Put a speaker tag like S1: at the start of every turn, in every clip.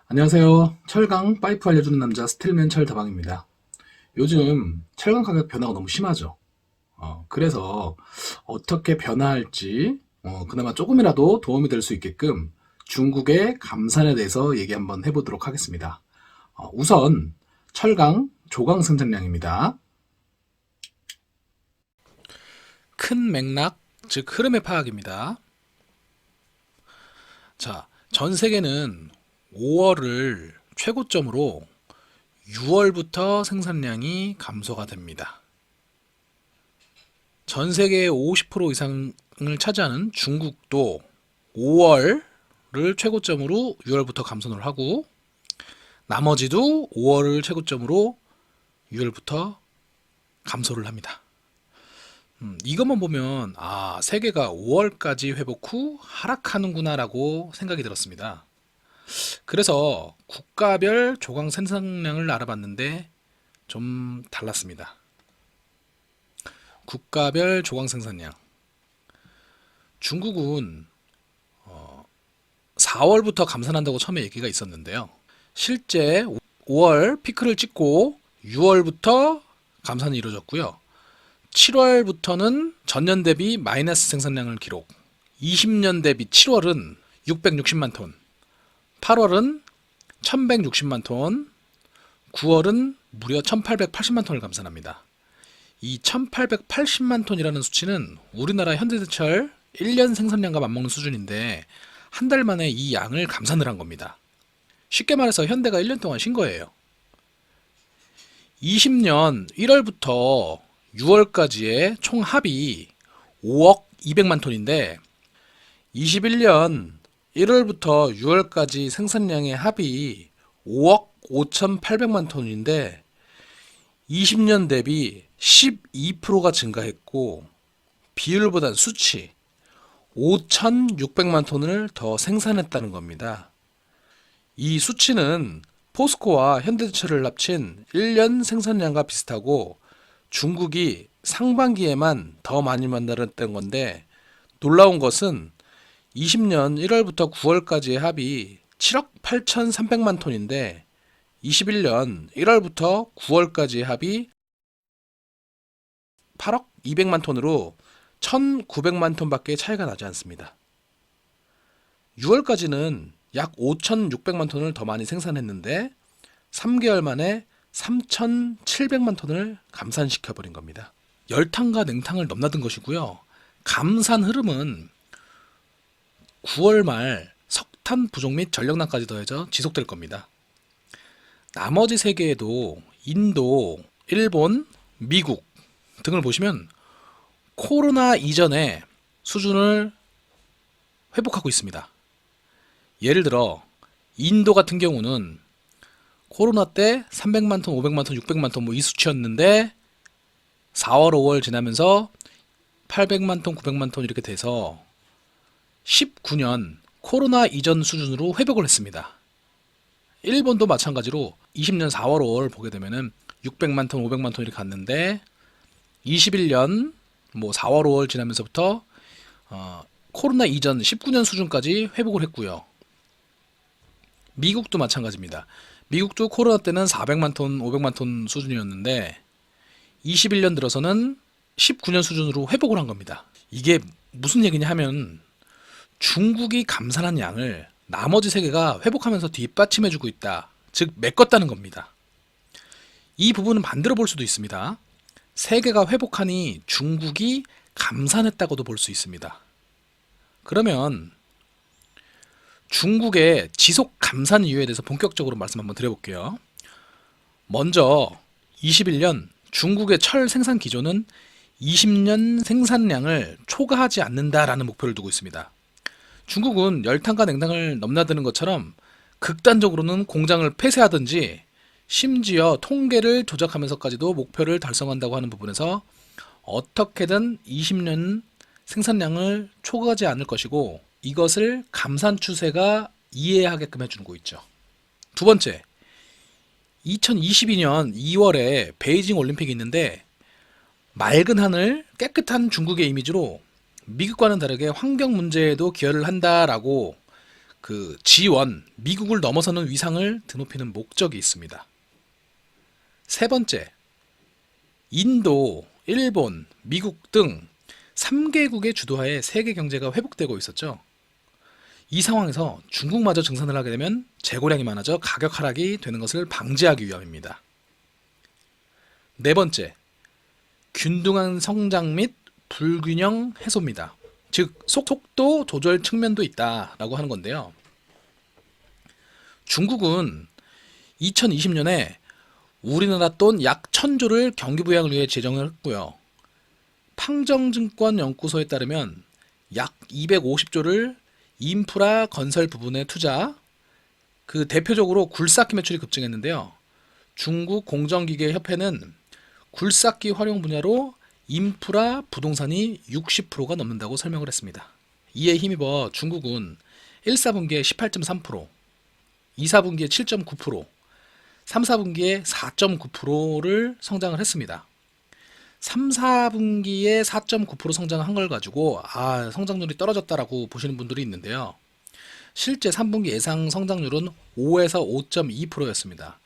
S1: 안녕하세요. 철강 파이프 알려주는 남자 스틸맨 철다방입니다. 요즘 철강 가격 변화가 너무 심하죠. 그래서 어떻게 변화할지 그나마 조금이라도 도움이 될 수 있게끔 중국의 감산에 대해서 얘기 한번 해보도록 하겠습니다. 우선 철강 조강 생산량입니다.
S2: 큰 맥락, 즉 흐름의 파악입니다. 자, 전 세계는 5월을 최고점으로 6월부터 생산량이 감소가 됩니다. 전 세계의 50% 이상을 차지하는 중국도 5월을 최고점으로 6월부터 감소를 하고, 나머지도 5월을 최고점으로 6월부터 감소를 합니다. 이것만 보면 세계가 5월까지 회복 후 하락하는구나라고 생각이 들었습니다. 그래서 국가별 조강 생산량을 알아봤는데 좀 달랐습니다. 국가별 조강 생산량. 중국은 4월부터 감산한다고 처음에 얘기가 있었는데요. 실제 5월 피크를 찍고 6월부터 감산이 이루어졌고요. 7월부터는 전년 대비 마이너스 생산량을 기록. 20년 대비 7월은 660만 톤, 8월은 1160만 톤, 9월은 무려 1880만 톤을 감산합니다. 이 1880만 톤이라는 수치는 우리나라 현대제철 1년 생산량과 맞먹는 수준인데 한 달 만에 이 양을 감산을 한 겁니다. 쉽게 말해서 현대가 1년 동안 쉰 거예요. 20년 1월부터 6월까지의 총 합이 5억 200만 톤인데 21년 1월부터 6월까지 생산량의 합이 5억 5,800만 톤인데 20년 대비 12%가 증가했고 비율보단 수치 5,600만 톤을 더 생산했다는 겁니다. 이 수치는 포스코와 현대제철을 합친 1년 생산량과 비슷하고 중국이 상반기에만 더 많이 만들었던 건데 놀라운 것은 20년 1월부터 9월까지의 합이 7억 8,300만 톤인데 21년 1월부터 9월까지의 합이 8억 200만 톤으로 1,900만 톤밖에 차이가 나지 않습니다. 6월까지는 약 5,600만 톤을 더 많이 생산했는데 3개월 만에 3,700만 톤을 감산시켜버린 겁니다. 열탕과 냉탕을 넘나든 것이고요. 감산 흐름은 9월 말 석탄 부족 및 전력난까지 더해져 지속될 겁니다. 나머지 세계에도 인도, 일본, 미국 등을 보시면 코로나 이전의 수준을 회복하고 있습니다. 예를 들어 인도 같은 경우는 코로나 때 300만 톤, 500만 톤, 600만 톤 이 수치였는데 4월, 5월 지나면서 800만 톤, 900만 톤 이렇게 돼서 19년 코로나 이전 수준으로 회복을 했습니다. 일본도 마찬가지로 20년 4월, 5월 보게 되면은 600만 톤, 500만 톤 이렇게 갔는데 21년 4월, 5월 지나면서부터 코로나 이전 19년 수준까지 회복을 했고요. 미국도 마찬가지입니다. 미국도 코로나 때는 400만 톤, 500만 톤 수준이었는데 21년 들어서는 19년 수준으로 회복을 한 겁니다. 이게 무슨 얘기냐 하면 중국이 감산한 양을 나머지 세계가 회복하면서 뒷받침해주고 있다. 즉 메꿨다는 겁니다. 이 부분은 반대로 볼 수도 있습니다. 세계가 회복하니 중국이 감산했다고도 볼 수 있습니다. 그러면 중국의 지속 감산 이유에 대해서 본격적으로 말씀 한번 드려볼게요. 먼저 21년 중국의 철 생산 기조는 20년 생산량을 초과하지 않는다라는 목표를 두고 있습니다. 중국은 열탕과 냉탕을 넘나드는 것처럼 극단적으로는 공장을 폐쇄하든지 심지어 통계를 조작하면서까지도 목표를 달성한다고 하는 부분에서 어떻게든 20년 생산량을 초과하지 않을 것이고 이것을 감산 추세가 이해하게끔 해주고 있죠. 두 번째, 2022년 2월에 베이징 올림픽이 있는데 맑은 하늘, 깨끗한 중국의 이미지로 미국과는 다르게 환경 문제에도 기여를 한다라고 그 G1, 미국을 넘어서는 위상을 드높이는 목적이 있습니다. 세 번째, 인도, 일본, 미국 등 3개국의 주도하에 세계 경제가 회복되고 있었죠. 이 상황에서 중국마저 증산을 하게 되면 재고량이 많아져 가격 하락이 되는 것을 방지하기 위함입니다. 네 번째, 균등한 성장 및 불균형 해소입니다. 즉 속도 조절 측면도 있다라고 하는 건데요. 중국은 2020년에 우리나라 돈 약 1000조를 경기 부양을 위해 재정을 했고요. 팡정증권 연구소에 따르면 약 250조를 인프라 건설 부분에 투자, 그 대표적으로 굴삭기 매출이 급증했는데요. 중국 공정기계협회는 굴삭기 활용 분야로 인프라 부동산이 60%가 넘는다고 설명을 했습니다. 이에 힘입어 중국은 1, 4분기에 18.3%, 2, 4분기에 7.9%, 3, 4분기에 4.9%를 성장을 했습니다. 3, 4분기에 4.9% 성장한 걸 가지고 성장률이 떨어졌다라고 보시는 분들이 있는데요. 실제 3분기 예상 성장률은 5에서 5.2%였습니다.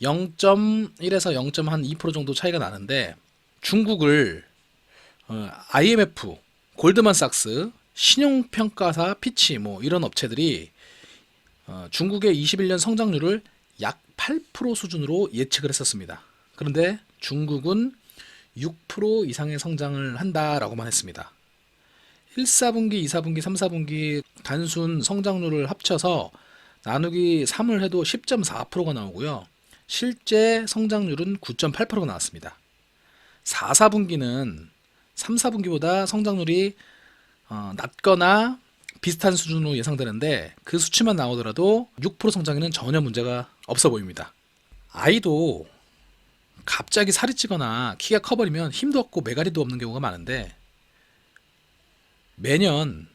S2: 0.1에서 0.2% 정도 차이가 나는데 중국을 IMF, 골드만삭스, 신용평가사 피치 이런 업체들이 중국의 21년 성장률을 약 8% 수준으로 예측을 했었습니다. 그런데 중국은 6% 이상의 성장을 한다라고만 했습니다. 1, 4분기, 2, 4분기, 3, 4분기 단순 성장률을 합쳐서 나누기 3을 해도 10.4%가 나오고요. 실제 성장률은 9.8%가 나왔습니다. 4, 4분기는 3, 4분기보다 성장률이 낮거나 비슷한 수준으로 예상되는데 그 수치만 나오더라도 6% 성장에는 전혀 문제가 없어 보입니다. 아이도 갑자기 살이 찌거나 키가 커버리면 힘도 없고 매가리도 없는 경우가 많은데 매년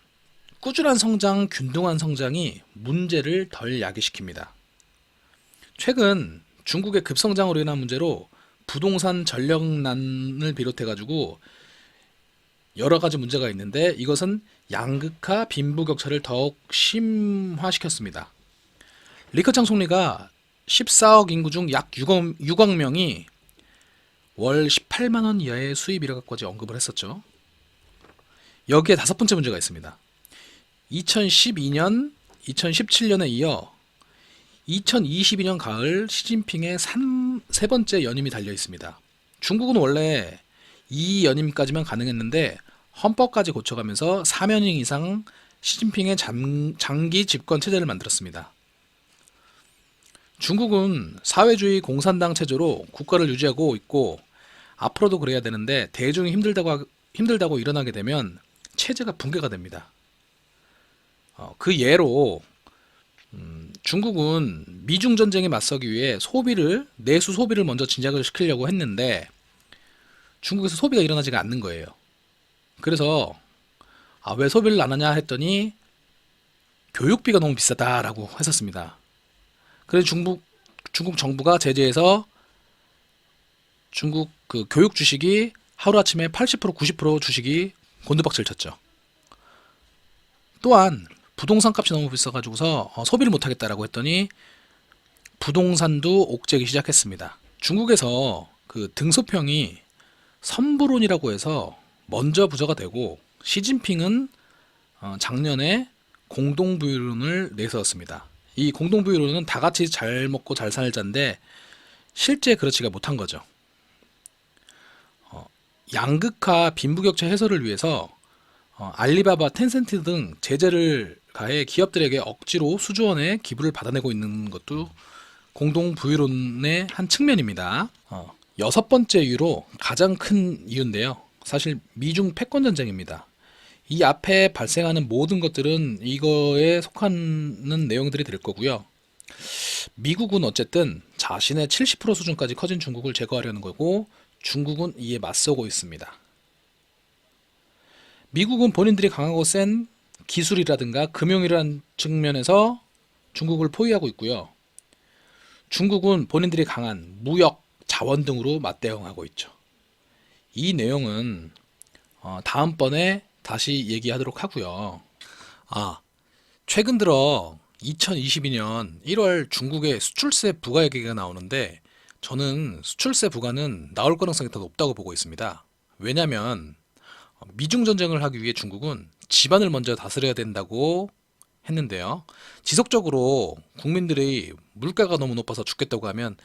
S2: 꾸준한 성장, 균등한 성장이 문제를 덜 야기시킵니다. 최근 중국의 급성장으로 인한 문제로 부동산 전력난을 비롯해가지고 여러 가지 문제가 있는데 이것은 양극화, 빈부격차를 더욱 심화시켰습니다. 리커창 총리가 14억 인구 중 약 6억 명이 월 18만 원 이하의 수입이라고까지 언급을 했었죠. 여기에 다섯 번째 문제가 있습니다. 2012년, 2017년에 이어 2022년 가을 시진핑의 세 번째 연임이 달려 있습니다. 중국은 원래 이 연임까지만 가능했는데 헌법까지 고쳐가면서 4년 이상 시진핑의 장기 집권 체제를 만들었습니다. 중국은 사회주의 공산당 체제로 국가를 유지하고 있고 앞으로도 그래야 되는데 대중이 힘들다고 일어나게 되면 체제가 붕괴가 됩니다. 그 예로 중국은 미중 전쟁에 맞서기 위해 내수 소비를 먼저 진작을 시키려고 했는데 중국에서 소비가 일어나지가 않는 거예요. 그래서 왜 소비를 안 하냐 했더니 교육비가 너무 비싸다라고 했었습니다. 그래서 중국 정부가 제재해서 중국 그 교육 주식이 하루아침에 80%, 90% 주식이 곤두박질 쳤죠. 또한 부동산 값이 너무 비싸가지고서 소비를 못하겠다라고 했더니 부동산도 옥죄기 시작했습니다. 중국에서 그 등소평이 선부론이라고 해서 먼저 부저가 되고 시진핑은 작년에 공동부유론을 내세웠습니다. 이 공동부유론은 다 같이 잘 먹고 잘 살자인데 실제 그렇지가 못한 거죠. 양극화 빈부격차 해소를 위해서 알리바바, 텐센트 등 제재를 가해 기업들에게 억지로 수조 원의 기부를 받아내고 있는 것도 공동부유론의 한 측면입니다. 여섯 번째 이유로 가장 큰 이유인데요. 사실 미중 패권 전쟁입니다. 이 앞에 발생하는 모든 것들은 이거에 속하는 내용들이 될 거고요. 미국은 어쨌든 자신의 70% 수준까지 커진 중국을 제거하려는 거고 중국은 이에 맞서고 있습니다. 미국은 본인들이 강하고 센 기술이라든가 금융이라는 측면에서 중국을 포위하고 있고요. 중국은 본인들이 강한 무역, 자원 등으로 맞대응하고 있죠. 이 내용은 다음번에 다시 얘기하도록 하고요. 최근 들어 2022년 1월 중국의 수출세 부과 얘기가 나오는데 저는 수출세 부과는 나올 가능성이 더 높다고 보고 있습니다. 왜냐하면 미중 전쟁을 하기 위해 중국은 집안을 먼저 다스려야 된다고 했는데요. 지속적으로 국민들이 물가가 너무 높아서 죽겠다고 하면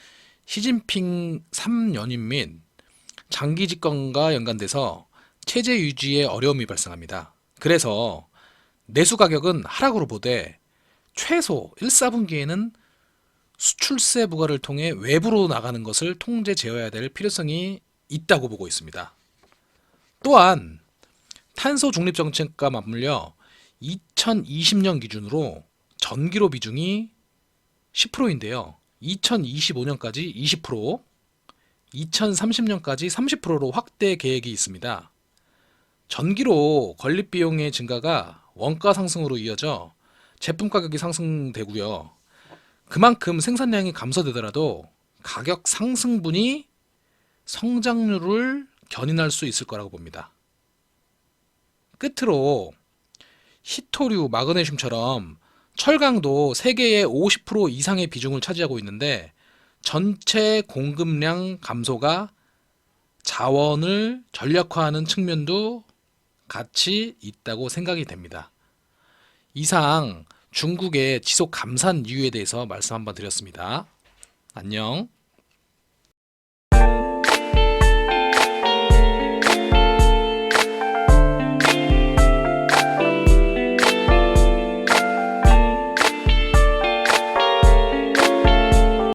S2: 시진핑 3연임 및 장기 집권과 연관돼서 체제 유지에 어려움이 발생합니다. 그래서 내수 가격은 하락으로 보되 최소 1, 4분기에는 수출세 부과를 통해 외부로 나가는 것을 통제 제어해야 될 필요성이 있다고 보고 있습니다. 또한 탄소 중립 정책과 맞물려 2020년 기준으로 전기료 비중이 10%인데요. 2025년까지 20%, 2030년까지 30%로 확대 계획이 있습니다. 전기료 건립 비용의 증가가 원가 상승으로 이어져 제품 가격이 상승되고요. 그만큼 생산량이 감소되더라도 가격 상승분이 성장률을 견인할 수 있을 거라고 봅니다. 끝으로 희토류, 마그네슘처럼 철강도 세계의 50% 이상의 비중을 차지하고 있는데 전체 공급량 감소가 자원을 전략화하는 측면도 같이 있다고 생각이 됩니다. 이상 중국의 지속 감산 이유에 대해서 말씀 한번 드렸습니다. 안녕.